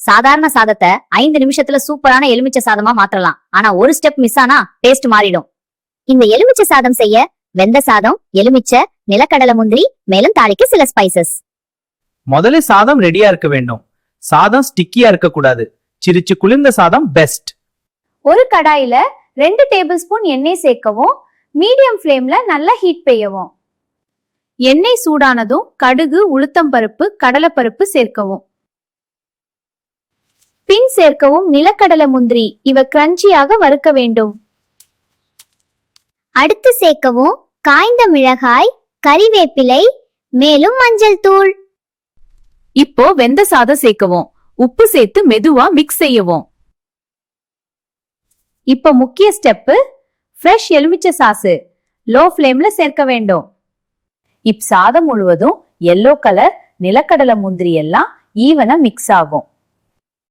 சாதாரண சாதத்தை 5 நிமிஷத்துல சூப்பரான எலுமிச்சை சாதமா மாற்றலாம். ஆனா ஒரு ஸ்டெப் மிஸ் ஆனா டேஸ்ட் மாறிடும். இந்த எலுமிச்சை சாதம் செய்ய வெந்த சாதம், எலுமிச்சை, நிலக்கடலை, முந்திரி, மேலும் தாளிக்கு சில ஸ்பைசஸ். முதல்ல சாதம் ரெடியா இருக்க வேண்டும். சாதம் ஸ்டிக்கியா இருக்க கூடாது. சிரிச்சு குளிர்ந்த சாதம் பெஸ்ட். ஒரு கடாயில 2 டேபிள் ஸ்பூன் எண்ணெய் சேர்க்கவும். மீடியம் ஃப்ளேம்ல நல்லா ஹீட் செய்யவும். எண்ணெய் சூடானதும் கடுகு, உளுத்தம் பருப்பு, கடலைப்பருப்பு சேர்க்கவும். பின் சேர்க்கவும் நிலக்கடலை, முந்திரி. இவ கிரன்ச்சியாக வறுக்க வேண்டும். அடுத்து சேர்க்கவும் காய்ந்த மிளகாய், கறிவேப்பிலை, மேலும் மஞ்சள் தூள். இப்போ வெந்த சாதம் சேர்க்கவும். உப்பு சேர்த்து மெதுவா மிக்ஸ் செய்யவும். இப்ப முக்கிய ஸ்டெப், ஃப்ரெஷ் எலுமிச்சை சாசு லோ ஃப்ளேம்ல சேர்க்க வேண்டும். சாதம் முழுவதும் எல்லோ கலர், நிலக்கடலை, முந்திரி எல்லாம் ஈவனா மிக்ஸ் ஆகும்.